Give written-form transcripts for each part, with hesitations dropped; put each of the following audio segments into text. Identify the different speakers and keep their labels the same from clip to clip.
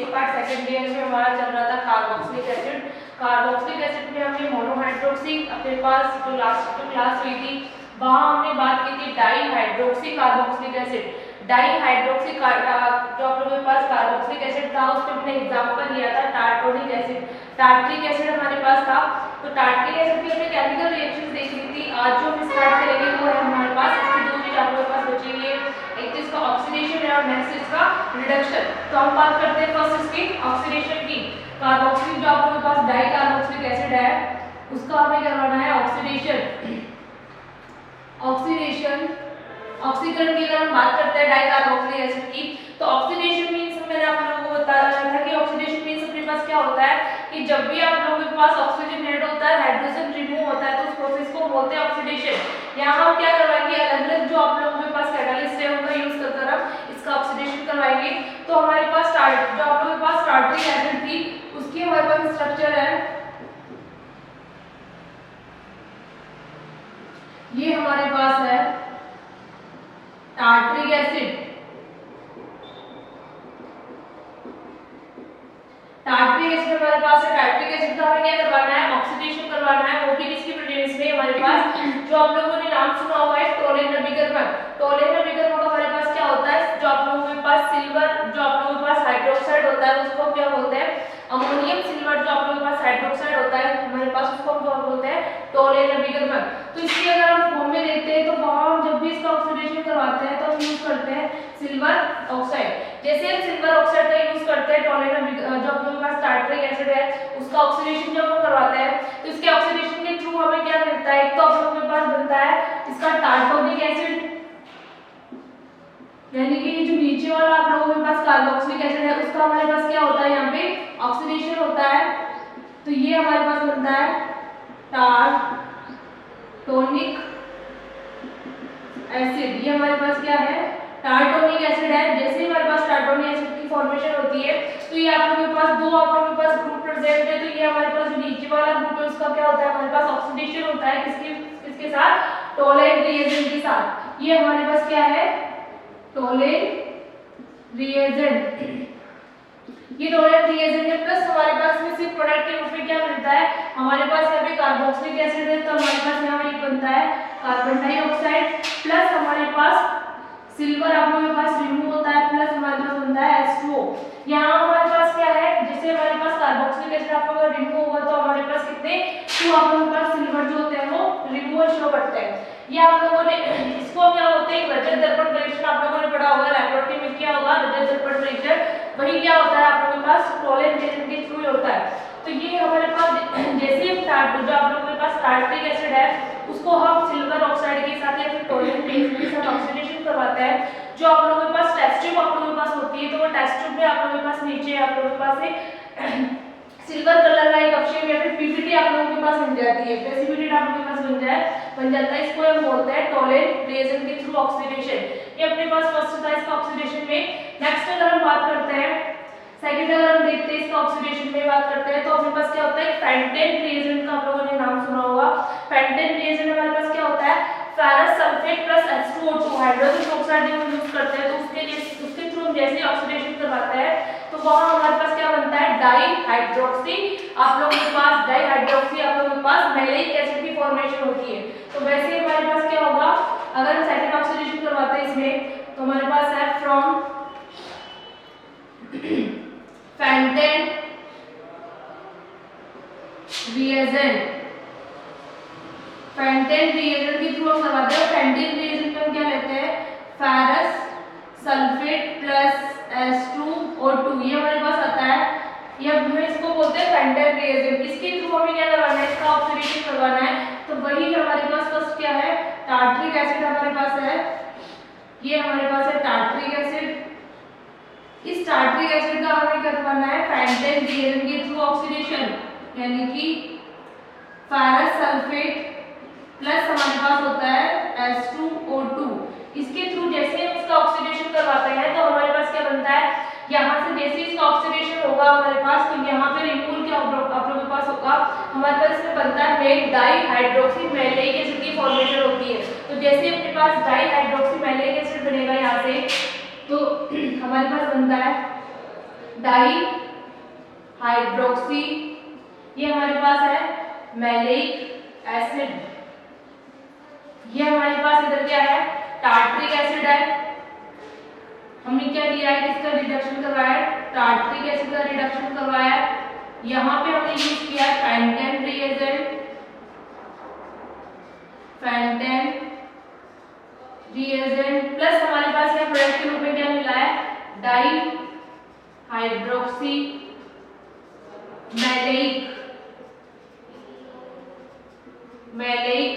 Speaker 1: Basic part second year में हमारा चल रहा था कार्बोक्सिलिक एसिड। कार्बोक्सिलिक एसिड में हमने मोनोहाइड्रोक्सी, अपने पास जो लास्ट क्लास हुई थी वहां हमने बात की थी di hydroxy carboxylic acid. Di hydroxy जो आप लोगों के पास कार्बोक्सिलिक एसिड था उसमें हमने एग्जांपल लिया था टार्टोनिक एसिड, टार्ट्रिक एसिड हमारे पास था। तो टार्ट्रिक एसिड की हमने केमिकल रिएक्शन देख ली थी। आज जो हम स्टार्ट करेंगे वो है हमारे पास इसकी दो चीज आप लोगों के पास बची हुई है, एक तो इसका ऑक्सीडेशन है और नेक्स्ट इसका रिडक्शन। तो हम बात करते हैं फर्स्ट इसकी ऑक्सीडेशन की। कार्बोक्सिलिक जो आप लोगों के पास डाई कार्बोक्सिलिक एसिड है उसका हमें करवाना है ऑक्सीडेशन। ऑक्सीकरण की अगर हम बात करते हैं डाई कार्बोक्सिलिक एसिड की, तो ऑक्सीडेशन मींस मैंने आप लोगों को बताया था कि ऑक्सीडेशन मींस अपने पास क्या होता है कि जब भी आप लोगों के पास ऑक्सीजन ऐड होता है, हाइड्रोजन रिमूव होता है, तो उस प्रोसेस को बोलते हैं ऑक्सीडेशन। यहाँ हम क्या करवाएंगे, अलग-अलग जो आप लोगों के पास कैटालिस्ट है उनका यूज कर हम इसका ऑक्सीडेशन करवाएंगे। तो हमारे पास जो आप लोगों के पास टार्ट्रिक एसिड थी उसकी हमारे पास स्ट्रक्चर है, ये हमारे पास है टार्ट्रिक एसिड। टार्ट्रिक एसिड हमारे पास है। टार्ट्रिक एसिड का हमें क्या करवाना है, ऑक्सीडेशन करवाना है, वो भी किसकी प्रेजेंस में, हमारे पास जो आप लोगों ने नाम सुना हुआ है टोलेन नवीकरण। टोलेन नवीकरण का हमारे पास क्या होता है, जो आप लोगों के पास सिल्वर जो आप लोगों के पास हाइड्रोक्साइड होता है उसको क्या बोलते हैं, अमोनियम सिल्वर जो आप लोगों के पास हाइड्रोक्साइड होता है हमारे पास उसको हम क्या बोलते हैं, टोलेन नवीकरण। तो इसकी अगर हम फॉर्म में देखते हैं तो वहां जब भी इसका ऑक्सीडेशन करवाते हैं तो हम यूज करते हैं सिल्वर ऑक्साइड। जैसे हम सिल्वर ऑक्साइड का यूज करते हैं टोलेन जो आप लोगों के पास टार्ट्रिक एसिड है उसका ऑक्सीडेशन जब हम करवाते हैं तो इसके ऑक्सीडेशन के थ्रू हमें क्या मिलता है, एक तो आप लोगों के पास बनता है इसका टार्टोनिक एसिड, यानी कि जो नीचे वाला आप लोगों के पास कार्बोक्सिलिक एसिड है उसका हमारे पास क्या होता है, यहाँ पे ऑक्सीडेशन होता है। तो ये हमारे पास बनता है टार्टोनिक एसिड। ये हमारे पास क्या है, टार्टोनिक एसिड है। जैसे हमारे पास टार्टोनिक एसिड की फॉर्मेशन होती है तो ये आप लोगों के पास दो आप लोगों के पास ग्रुप प्रेजेंट है। तो ये हमारे पास जो नीचे वाला ग्रुप है उसका क्या होता है, हमारे पास ऑक्सीडेशन होता है किसके साथ, टोलेन रिएजेंट के साथ। ये हमारे पास क्या है, टोलेन रिएजेंट। ये टोलेन रिएजेंट है प्लस हमारे पास में सिर्फ प्रोडक्ट के रूप में क्या मिलता है, हमारे पास यहाँ पे कार्बोक्सिलिक एसिड है तो हमारे पास यहाँ पे बनता है कार्बन डाइऑक्साइड, प्लस हमारे पास सिल्वर आप लोगों के पास रिमूव होता है, प्लस हमारे पास बनता है H2O। यहाँ हमारे पास क्या है, जैसे हमारे पास कार्बोक्सिलिक एसिड आप लोगों का रिमूव होगा तो हमारे पास कितने टू आप लोगों के पास सिल्वर जो होते हैं वो रिमूवल शो करते हैं। ये आप लोगों ने इसको क्या होते हैं, रजत दर्पण परीक्षण आप लोगों ने पढ़ा होगा, लैबोरेटरी में किया होगा रजत दर्पण परीक्षण, वही क्या होता है आप लोगों के पास टोलेन रिएजेंट के थ्रू होता है। तो ये हमारे पास जैसे जो आप लोगों के पास टार्ट्रिक एसिड है उसको हम सिल्वर ऑक्साइड के साथ या फिर टोलेन रिएजेंट के साथ ऑक्सीडेशन करवाते हैं। जो आप लोगों के पास टेस्ट ट्यूब आप लोगों के पास होती है तो वो टेस्ट ट्यूब में आप लोगों के पास नीचे आप लोगों के पास एक सिल्वर कलर का एक अवशेष या फिर पीपीटी आप लोगों के पास बन जाती है, प्रेसिपिटेट आप लोगों के पास बन जाता है। इसको हम बोलते हैं टोलेन रिएजेंट के थ्रू ऑक्सीडेशन। ये अपने पास फर्स्ट था इसका ऑक्सीडेशन में। नेक्स्ट अगर हम बात करते हैं सेकंड, अगर हम देखते हैं इसका ऑक्सीडेशन में बात करते हैं तो अपने पास क्या होता है, फेंटेन रिएजेंट का आप लोगों ने नाम सुना होगा। फेंटेन रिएजेंट हमारे पास क्या होता है, ferrous sulphate plus H2O2 hydrogen oxide हम यूज करते हैं तो उसके थ्रू हम जैसे ऑक्सीडेशन करवाते हैं तो वहां हमारे पास क्या बनता है, डाई हाइड्रोक्सी आप लोगों के पास डाई हाइड्रोक्सी आप लोगों के पास मैलिक एसिड की फॉर्मेशन होती है। तो वैसे ही हमारे पास क्या होगा, अगर हम सेकंड ऑक्सीडेशन करवाते हैं इसमें तो हमारे पास है from Fountain reagent. Fountain reagent के थ्रू हम करवाते हैं। फेंटेन रिएजेंट में हम क्या लेते हैं, फेरस सल्फेट प्लस H2O2 ये हमारे पास आता है। ये हम इसको बोलते हैं फेंटेन रिएजेंट। इसके थ्रू हमें क्या करवाना है, इसका ऑक्सीडेशन करवाना है। तो वही हमारे पास फर्स्ट क्या है, टार्ट्रिक एसिड हमारे पास है। ये हमारे पास है टार्ट्रिक एसिड। इस टार्ट्रिक एसिड का हमें करवाना है फेंटेन रिएजेंट के थ्रू ऑक्सीडेशन, यानी कि फेरस सल्फेट प्लस हमारे पास होता है H2O2। इसके थ्रू जैसे हम इसका ऑक्सीडेशन करवाते हैं तो हमारे पास क्या बनता है, यहाँ से जैसे इसका ऑक्सीडेशन होगा हमारे पास तो यहाँ पे रिमूवल क्या आप लोगों के पास होगा, हमारे पास इसमें बनता है मेल डाई हाइड्रोक्सी मैलिक एसिड की फॉर्मेशन होती है। तो जैसे अपने पास डाई हाइड्रोक्सी मैलिक एसिड बनेगा यहाँ से तो हमारे पास बनता है डाई हाइड्रोक्सी, ये हमारे पास है मैलिक एसिड, ये हमारे पास इधर क्या है टार्ट्रिक एसिड है। हमने क्या लिया है किसका रिडक्शन करवाया है टार्ट्रिक एसिड का रिडक्शन करवाया है। यहाँ पे हमने यूज किया है Fountain reagent, Fountain reagent plus हमारे पास यहाँ प्रोडक्ट के रूप में क्या मिला है डाई हाइड्रोक्सी मैलिक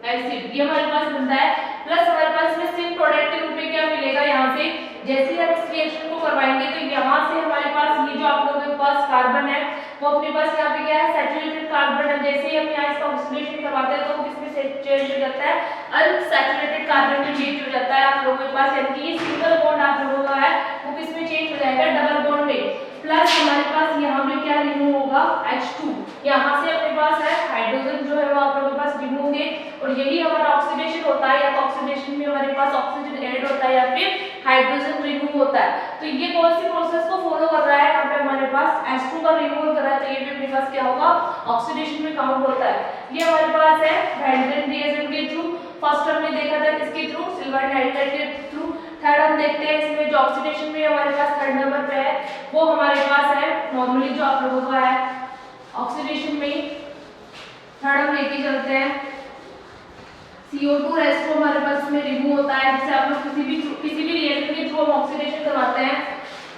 Speaker 1: एसिड, ये हमारे पास बनता है। प्लस हमारे पास में सिर्फ प्रोडक्ट के रूप में क्या मिलेगा यहाँ से जैसे ही हम इस रिएक्शन को करवाएंगे तो यहाँ से हमारे पास ये जो आप लोगों के पास कार्बन है वो अपने पास यहाँ पे क्या है सैचुरेटेड कार्बन है। जैसे ही हम यहाँ इसका ऑक्सीडेशन करवाते हैं तो वो किसमें चेंज हो जाता है अनसैचुरेटेड कार्बन में चेंज हो जाता है आप लोगों के पास, यानी कि ये सिंगल बॉन्ड आप लोगों का है वो किसमें चेंज हो जाएगा डबल बॉन्ड में। प्लस हमारे पास यहाँ पे क्या रिमूव होगा H2, यहाँ से अपने पास है हाइड्रोजन जो है वो आप लोगों के पास रिमूव होंगे और यही हमारा ऑक्सीडेशन होता है, या तो ऑक्सीडेशन में हमारे पास ऑक्सीजन ऐड होता है या फिर हाइड्रोजन रिमूव होता है। तो ये कौन सी प्रोसेस को फॉलो कर रहा है यहाँ पे हमारे पास H2 का रिमूवल कर रहा है, तो ये भी अपने पास क्या होगा ऑक्सीडेशन में काउंट होता है। ये हमारे पास है फेंटेन रिएजेंट के थ्रू, फर्स्ट हमने देखा था किसके थ्रू सिल्वर नाइट्राइड के थ्रू। थर्ड हम देखते हैं इसमें जो ऑक्सीडेशन में हमारे पास थर्ड नंबर पे है वो हमारे पास है नॉर्मली जो आप लोगों का है ऑक्सीडेशन में थर्ड हम लेके चलते हैं CO2 रेस्टो हमारे पास में रिमूव होता है, जिससे आप लोग किसी भी रिएक्शन के थ्रू हम ऑक्सीडेशन करवाते हैं।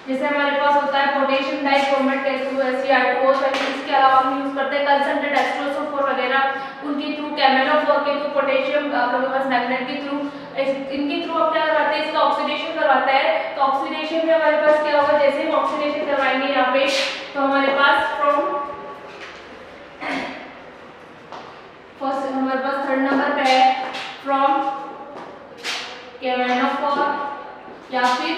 Speaker 1: जैसे हमारे पास होता है पोटेशियम डाइक्रोमेट Cr2O, इसके अलावा हम यूज करते हैं कंसंट्रेट एस्ट्रोसल्फर वगैरह उनके थ्रू, कैमेलोफोर के थ्रू, पोटेशियम आप लोगों के पास मैग्नेट के थ्रू, इनके थ्रू हम क्या करवाते हैं इसका ऑक्सीडेशन करवाता है। तो ऑक्सीडेशन में हमारे पास क्या होगा जैसे हम ऑक्सीडेशन करवाएंगे यहाँ पे तो हमारे पास फ्रॉम फर्स्ट हमारे पास थर्ड नंबर पे है फ्रॉम कैमेलोफोर या फिर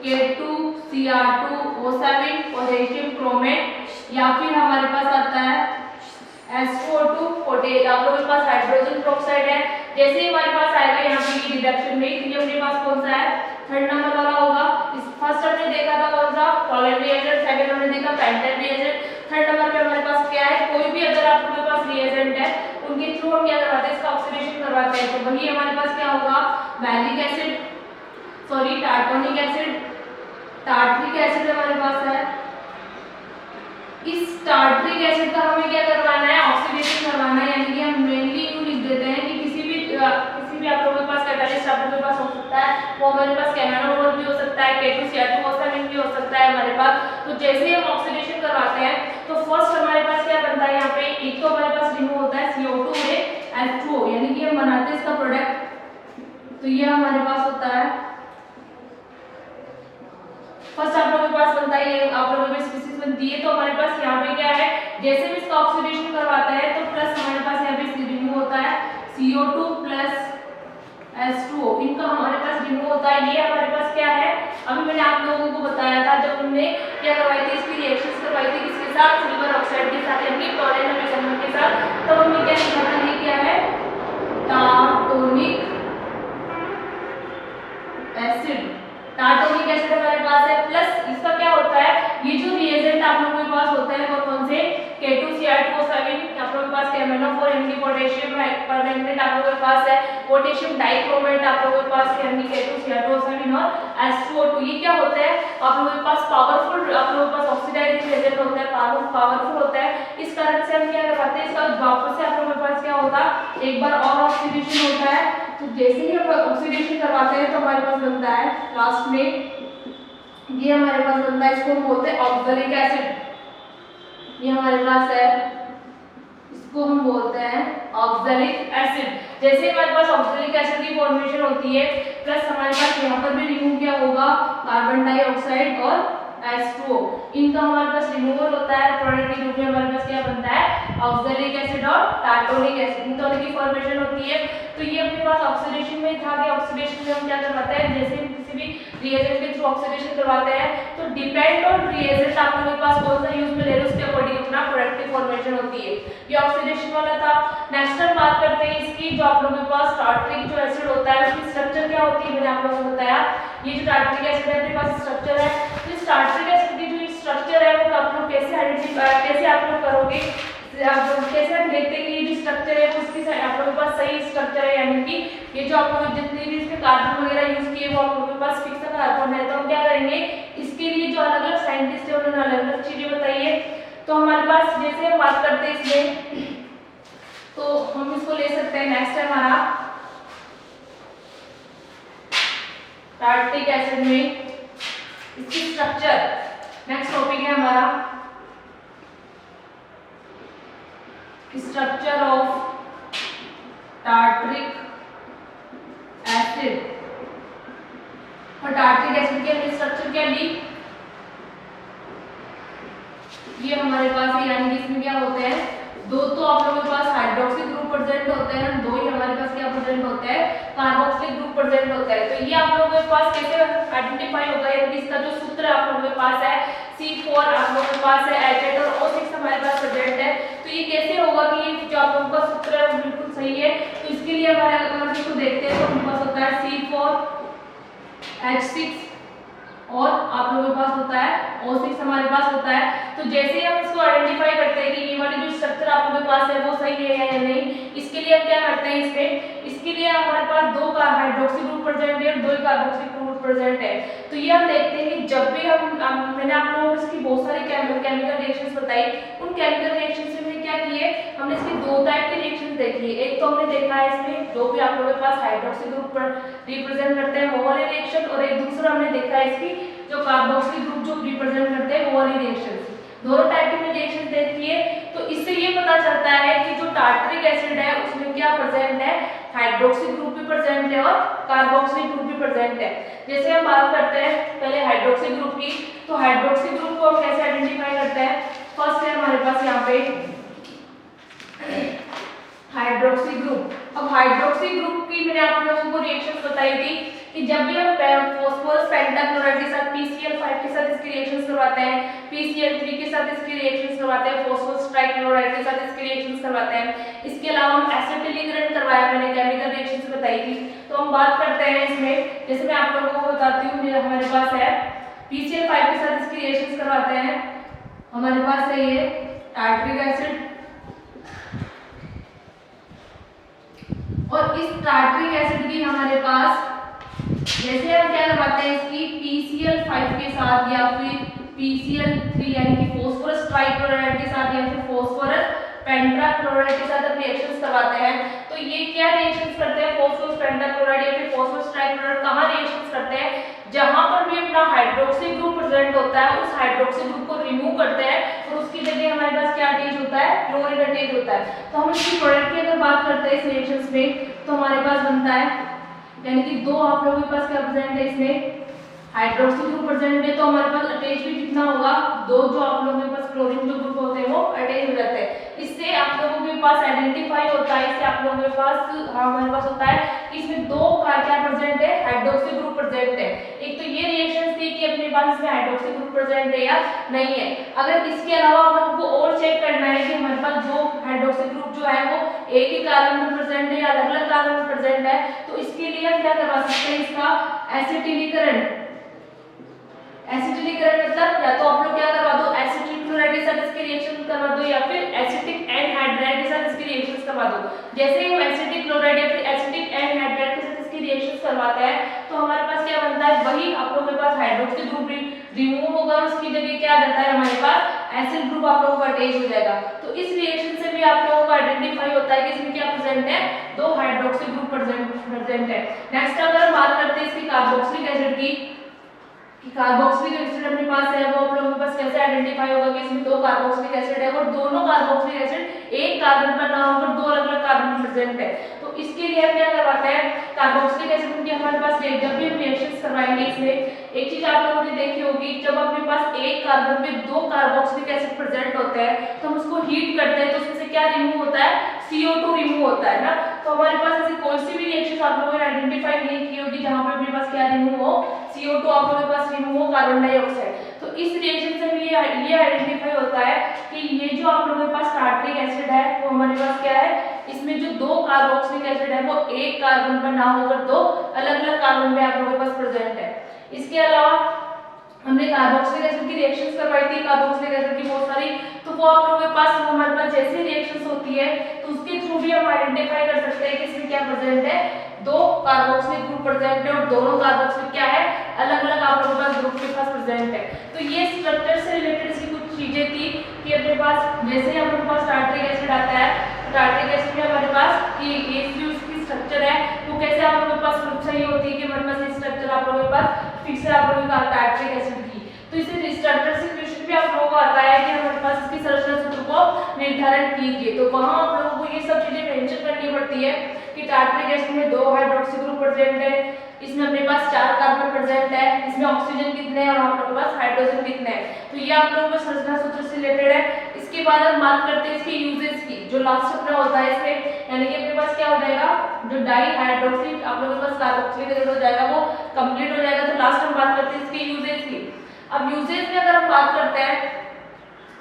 Speaker 1: K2Cr2O7 पोटेशियम क्रोमेट या फिर हमारे पास आता है SO2 आप लोगों के पास हाइड्रोजन पेरोक्साइड है। जैसे ही हमारे पास आएगा यहाँ पे रिडक्शन में तो ये अपने पास कौन सा है थर्ड नंबर वाला होगा। इस फर्स्ट हमने देखा था कौन सा टॉलरेंट रिएजेंट, सेकंड हमने देखा पेंटेन रिएजेंट, थर्ड नंबर पे हमारे पास क्या है कोई भी अगर आप लोगों के पास रिएजेंट है उनके थ्रू हम क्या करवाते हैं इसका ऑक्सीडेशन करवाते हैं। तो वही हमारे पास क्या होगा malic acid sorry tartonic acid, tartaric acid हमारे पास है। इस टार्ट्रिक एसिड का हमें क्या करवाना है ऑक्सीडेशन करवाना है, यानी कि हम मेनली यूं लिख देते हैं कि किसी भी आप लोगों के पास कैटालिस्ट आप लोगों के पास हो सकता है वो हमारे पास कैमेलोफोर भी हो सकता है, K2Cr2O7 भी हो सकता है हमारे पास। तो जैसे ही हम ऑक्सीडेशन करवाते हैं तो फर्स्ट हमारे पास क्या बनता है यहाँ पे एक तो हमारे पास रिमूव होता है CO2 में H2O, यानी कि हम बनाते हैं इसका प्रोडक्ट। तो ये हमारे पास होता है फर्स्ट आप लोगों के पास बनता है ये आप लोगों में स्पीशीज बनती है। तो हमारे पास यहाँ पे क्या है जैसे भी इसका ऑक्सीडेशन करवाता है तो प्लस हमारे पास यहाँ पे रिमूव होता है CO2 प्लस H2O, इनका हमारे पास रिमूव होता है। ये हमारे पास क्या है अभी मैंने आप लोगों को बताया था जब हमने क्या करवाई थी इसकी रिएक्शंस करवाई थी किसके साथ सिल्वर ऑक्साइड के साथ यानी टॉलरेंट मेजरमेंट के साथ। तब हमने क्या लिखा था ये क्या है टार्टोनिक एसिड, टार्टोनिक एसिड हमारे पास है। प्लस इसका क्या होता है ये जो रिएजेंट आप लोगों के पास होते हैं वो कौन से K2Cr2O7 आप लोगों के पास कैमेलोफोर यानी पोटेशियम परमैंगनेट आप लोगों के पास है, पोटेशियम डाइक्रोमेट आप लोगों के पास यानी K2Cr2O7 और SO2। ये क्या होते हैं आप लोगों के पास पावरफुल आप लोगों के पास ऑक्सीडाइजिंग एजेंट होता है, पावरफुल होता है। इस कारण से हम क्या करवाते हैं इसका वापस से आप लोगों के पास क्या होता है एक बार और ऑक्सीडेशन होता है। तो जैसे ही हम ऑक्सीडेशन करवाते हैं तो हमारे पास बनता है लास्ट में ये हमारे पास बनता है इसको हम बोलते हैं ऑक्सैलिक एसिड, ये हमारे पास है इसको हम बोलते हैं ऑक्सैलिक एसिड। जैसे हमारे पास ऑक्सैलिक एसिड की फॉर्मेशन होती है प्लस हमारे पास यहाँ पर भी रिमूव क्या होगा कार्बन डाइऑक्साइड और H2O, इनका हमारे पास रिमूवल होता है। प्रोडक्ट के रूप में हमारे पास क्या बनता है ऑक्सैलिक एसिड और टार्टोनिक एसिड, इन दोनों की फॉर्मेशन होती है। तो ये अपने पास ऑक्सीडेशन में था कि ऑक्सीडेशन में हम क्या करवाते हैं जैसे किसी भी रिएजेंट के थ्रू ऑक्सीडेशन करवाते हैं तो डिपेंड ऑन रिएजेंट आप लोगों के पास कौन सा यूज में ले रहे हैं उसके अकॉर्डिंग अपना प्रोडक्ट की फॉर्मेशन होती है। ये ऑक्सीडेशन वाला था। नेक्स्ट हम बात करते हैं इसकी जो आप लोगों के पास टार्ट्रिक जो एसिड होता है उसकी स्ट्रक्चर क्या होती है मैंने आप लोगों को बताया। ये जो टार्ट्रिक एसिड है अपने पास स्ट्रक्चर है, इस टार्ट्रिक करोगे, कैसे हम देखते हैं कि ये जो स्ट्रक्चर है वो उसकी आप लोगों के पास सही स्ट्रक्चर है, यानी कि ये जो आप लोग जितने भी इसके कार्बन वगैरह यूज किए वो आप लोगों के पास फिक्स कार्बन है। तो हम क्या करेंगे, इसके लिए जो अलग अलग साइंटिस्ट है उन्होंने अलग अलग चीजें बताई है। तो हमारे पास जैसे हम बात करते हैं इसमें, तो हम इसको ले सकते हैं, नेक्स्ट है हमारा टार्ट्रिक एसिड में इसकी स्ट्रक्चर। नेक्स्ट टॉपिक है हमारा स्ट्रक्चर ऑफ टार्ट्रिक एसिड। और टार्ट्रिक एसिड की हमने स्ट्रक्चर क्या ली, ये हमारे पास है, यानी कि इसमें क्या होते हैं, दो तो आप लोगों के पास हाइड्रोक्सी ग्रुप प्रेजेंट होते हैं, दो ही हमारे पास क्या प्रेजेंट होता है, कार्बोक्सिलिक ग्रुप प्रेजेंट होता है। तो ये आप लोगों के पास कैसे आइडेंटिफाई होगा, यानी इसका जो सूत्र आप लोगों के पास है C4 आप लोगों के पास है, H8 और O6 हमारे पास प्रेजेंट है। तो ये कैसे होगा कि ये जो आप लोगों का सूत्र है वो बिल्कुल सही है। तो इसके लिए हमारे अगर इसको देखते हैं तो हमारे पास होता है C4 H6 और आप लोगों के पास होता है O6 हमारे पास होता है। तो जैसे ही हम इसको आइडेंटिफाई करते हैं कि ये वाली जो स्ट्रक्चर आप लोगों के पास है वो सही है या नहीं, इसके लिए हम क्या करते हैं, इसके लिए हमारे पास दो हाइड्रोक्सी ग्रुप प्रेजेंट है और दो कार्बोक्सिलिक ग्रुप प्रेजेंट है। तो ये हम देखते हैं कि जब भी मैंने आप लोगों को इसकी बहुत सारी केमिकल रिएक्शंस बताई, उन केमिकल रिएक्शंस से हमने क्या किए, हमने इसकी दो टाइप के रिएक्शंस देखी है। एक तो हमने देखा है इसमें जो भी आप लोगों के पास हाइड्रोक्सी ग्रुप पर रिप्रेजेंट करते हैं वो वाले रिएक्शन, और एक दूसरा हमने देखा है इसकी जो कार्बोक्सिलिक ग्रुप जो रिप्रेजेंट करते हैं वो वाली रिएक्शन। दोनों टाइप के रिएक्शन देखिए। तो इससे ये पता चलता है कि जो टार्ट्रिक एसिड है उसमें क्या प्रेजेंट है, हाइड्रोक्सी ग्रुप भी प्रेजेंट है और कार्बोक्सिलिक ग्रुप भी प्रेजेंट है। जैसे हम बात करते हैं पहले हाइड्रोक्सी ग्रुप की, तो हाइड्रोक्सी ग्रुप को हम कैसे आइडेंटिफाई करते हैं, फर्स्ट है हमारे पास यहाँ पे हाइड्रोक्सी ग्रुप। अब हाइड्रोक्सी ग्रुप की मैंने आप लोगों को रिएक्शंस बताई थी कि जब भी हम फास्फोरस पेंटाक्लोराइड के साथ PCl5 के साथ इसकी रिएक्शंस करवाते हैं, PCl3 के साथ इसकी रिएक्शंस करवाते हैं, फास्फोरस ट्राइक्लोराइड के साथ इसकी रिएक्शंस करवाते हैं। इसके अलावा हम एसिटिलीकरण करवाया, मैंने केमिकल रिएक्शंस बताई थी। तो हम बात करते हैं इसमें, जैसे मैं आप लोगों को बताती हूँ, हमारे पास है PCl5 के साथ इसकी रिएक्शंस करवाते हैं, हमारे पास है ये टार्ट्रिक एसिड, और इस टार्ट्रिक एसिड की हमारे पास जैसे हम क्या करवाते हैं इसकी PCl5 के साथ या फिर PCl3 यानी कि फास्फोरस ट्राइक्लोराइड के साथ या फिर फास्फोरस पेंटाक्लोराइड के साथ हम रिएक्शंस करवाते हैं। तो ये क्या रिएक्शंस करते हैं, फास्फोरस पेंटाक्लोराइड या फिर फास्फोरस ट्राइक्लोराइड कहाँ रिएक्शंस करते हैं, जहां पर भी अपना हाइड्रोक्सी ग्रुप प्रेजेंट होता है उस हाइड्रोक्सी ग्रुप को रिमूव करते हैं और उसकी जगह हमारे पास क्या अटैच होता है, क्लोरीन अटैच होता है। तो हम इसकी प्रोडक्ट की अगर बात करते हैं इस रिएक्शंस में, तो हमारे पास बनता है, यानी कि दो आप लोगों के पास क्या प्रेजेंट है, इसमें हाइड्रोक्सी ग्रुप प्रेजेंट है, तो हमारे पास अटैच भी कितना होगा, दो जो आप लोगों के पास क्लोरीन जो ग्रुप होते हैं वो अटैच हो जाते हैं। इससे आप लोगों के पास आइडेंटिफाई होता है, इससे आप लोगों के पास हमारे पास होता है कि इसमें दो का क्या प्रेजेंट है, हाइड्रोक्सी ग्रुप प्रेजेंट है। एक तो ये रिएक्शन थी कि अपने पास इसमें हाइड्रोक्सी ग्रुप प्रेजेंट है या नहीं है। अगर इसके अलावा अपन को और चेक करना है कि हमारे पास जो हाइड्रोक्सी ग्रुप जो है वो एक ही कार्बन में प्रेजेंट है या अलग अलग कार्बन में प्रेजेंट है, तो इसके लिए हम क्या करवा सकते हैं, इसका एसिटिलीकरण। एसिटिलीकरण मतलब या तो आप लोग क्या करवा दो, एसिटिक क्लोराइड के साथ इसकी रिएक्शन करवा दो या फिर एसिटिक एनहाइड्राइड के साथ इसकी रिएक्शंस करवा दो। जैसे ही हम एसिटिक क्लोराइड या फिर एसिटिक एनहाइड्राइड के साथ इसकी रिएक्शंस करवाते हैं तो हमारे पास क्या बनता है, वही आप लोगों के पास हाइड्रोक्सी ग्रुप रिमूव होगा और उसकी जगह क्या आ जाता है, हमारे पास एसिड ग्रुप आप लोगों का अटैच हो जाएगा। तो इस रिएक्शन से भी आप लोगों को आइडेंटिफाई होता है कि इसमें क्या प्रेजेंट है, दो हाइड्रोक्सी ग्रुप प्रेजेंट है। नेक्स्ट अगर हम बात करते हैं इसकी कार्बोक्सिलिक एसिड की, कि कार्बोक्सिलिक एसिड अपने पास है वो आप लोगों के पास कैसे आइडेंटिफाई होगा कि इसमें दो कार्बोक्सिलिक एसिड है और दोनों कार्बोक्सिलिक एसिड एक कार्बन पर ना होकर दो अलग अलग कार्बन प्रेजेंट है। तो इसके लिए हम क्या करवाते हैं, कार्बोक्सिलिक एसिड की हमारे पास जब भी हम रिएक्शंस करवाएंगे इसमें एक चीज आप लोगों ने देखी होगी, जब अपने पास एक कार्बन पे दो कार्बोक्सिलिक एसिड प्रेजेंट होते हैं तो हम उसको हीट करते हैं तो उसमें से क्या रिमूव होता है, CO2 रिमूव होता है ना। तो हमारे पास ऐसी कोई सी भी रिएक्शन आप लोगों ने आइडेंटिफाई नहीं की होगी जहां पे अपने पास क्या रिमूव हो, CO2 आप लोगों के पास रिमूव हो, कार्बन डाइऑक्साइड। तो इस रिएक्शन से भी ये आइडेंटिफाई होता है कि ये जो आप लोगों के पास टार्ट्रिक एसिड है वो हमारे पास क्या है, इसमें जो दो कार्बोक्सिलिक एसिड है वो एक कार्बन पर ना होकर दो अलग अलग कार्बन पे आप लोगों के पास प्रेजेंट है। इसके अलावा हमने कार्बोक्सिलिक एसिड की रिएक्शंस करवाई थी, कार्बोक्सिलिक एसिड की बहुत सारी, तो वो आप लोगों के पास हमारे पास जैसी रिएक्शंस होती है तो उसके थ्रू भी हम आइडेंटिफाई कर सकते हैं कि इसमें क्या प्रेजेंट है, दो कार्बोक्सिलिक ग्रुप प्रेजेंट है और दोनों कार्बोक्सिलिक क्या है, अलग अलग आप लोगों के पास ग्रुप के पास प्रेजेंट है। तो ये स्ट्रक्चर से रिलेटेड सी कुछ चीजें थी कि अपने पास जैसे ही हमारे पास टार्ट्रिक एसिड आता है, टार्ट्रिक एसिड में हमारे पास ये उसकी स्ट्रक्चर है वो कैसे आप लोगों के पास सही होती है कि हमारे पास ये स्ट्रक्चर आप लोगों के पास फिक्स है आप लोगों का टार्ट्रिक एसिड की। तो इसे स्ट्रक्चर से क्वेश्चन भी आप लोगों को आता है कि हमारे पास इसकी संरचना सूत्र को निर्धारण कीजिए, तो वहां आप लोगों को ये सब चीजें मेंशन करनी पड़ती है कि टार्ट्रिक एसिड में 2 हाइड्रोक्सी ग्रुप प्रेजेंट है, इसमें अपने पास 4 कार्बन प्रेजेंट है, इसमें ऑक्सीजन कितने हैं और आप लोगों के पास हाइड्रोजन कितने हैं। तो ये आप लोगों को संरचना सूत्र से रिलेटेड है। इसके बाद हम बात करते हैं इसके यूजेस की, जो लास्ट अपना होता है इसमें, यानी कि अपने पास क्या हो जाएगा, जो डाई हाइड्रोक्सी आप लोगों के पास कार्बोक्सिलिक एसिड हो जाएगा वो कंप्लीट हो जाएगा। तो लास्ट हम बात करते हैं इसके यूजेस की। अब यूजेस में अगर हम बात करते हैं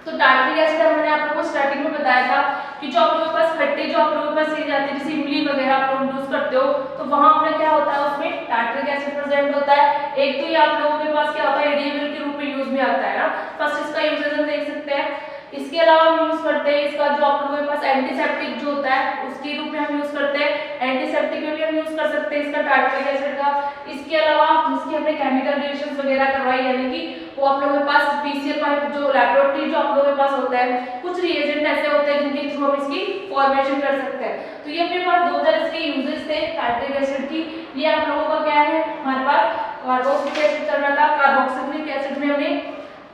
Speaker 1: तो टार्ट्रिक एसिड मैंने आप लोगों को स्टार्टिंग में बताया था कि जो आप लोगों के पास खट्टे जो आप लोगों के पास चीज आती है जैसे इमली वगैरह आप लोग यूज करते हो, तो वहां अपना क्या होता है, उसमें टार्ट्रिक एसिड प्रेजेंट होता है। एक तो ये आप लोगों के पास क्या होता है, एडीएमएल के रूप में यूज में आता है ना, फर्स्ट इसका यूजेस हम देख सकते हैं। इसके अलावा हम यूज करते हैं इसका जो आप लोगों के पास एंटीसेप्टिक जो होता है उसके रूप में हम यूज करते हैं, एंटीसेप्टिक में भी हम यूज कर सकते हैं इसका टार्ट्रिक एसिड का। इसके अलावा जिसकी हमने केमिकल रिएक्शंस वगैरह करवाई, यानी कि वो आप लोगों के पास पीसीएल पाइप जो लैबोरेटरी जो आप लोगों के पास होता है, कुछ रिएजेंट ऐसे होते हैं जिनके थ्रू हम इसकी फॉर्मेशन कर सकते हैं। तो ये अपने पास 2 तरह के यूजेस थे टार्ट्रिक एसिड की। ये आप लोगों का क्या है, हमारे पास कार्बोक्सिलिक एसिड चल रहा था, कार्बोक्सिलिक एसिड में हमने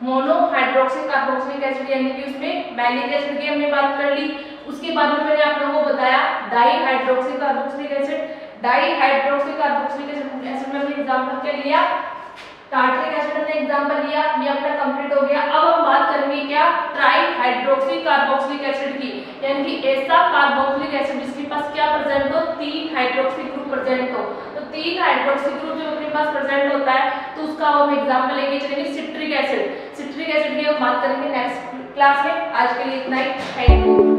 Speaker 1: मोनो हाइड्रोक्सी कार्बोक्सिलिक एसिड यानी कि उसमें मैलिक एसिड की हमने बात कर ली। उसके बाद में मैंने आप लोगों को बताया di hydroxy carboxylic acid, di hydroxy carboxylic acid में हमने एग्जांपल क्या लिया, टार्ट्रिक एसिड हमने एग्जांपल लिया, ये अपना कंप्लीट हो गया। अब हम बात करेंगे क्या, ट्राई हाइड्रोक्सी कार्बोक्सिलिक एसिड की, यानी कि ऐसा कार्बोक्सिलिक एसिड जिसके पास क्या प्रेजेंट हो, 3 हाइड्रोक्सी ग्रुप प्रेजेंट हो। तो 3 हाइड्रोक्सी ग्रुप जो अपने पास प्रेजेंट होता है तो उसका हम एग्जांपल लेके चलेंगे सिट्रिक एसिड। सिट्रिक एसिड की हम बात करेंगे नेक्स्ट क्लास में। आज के लिए इतना ही, थैंक यू।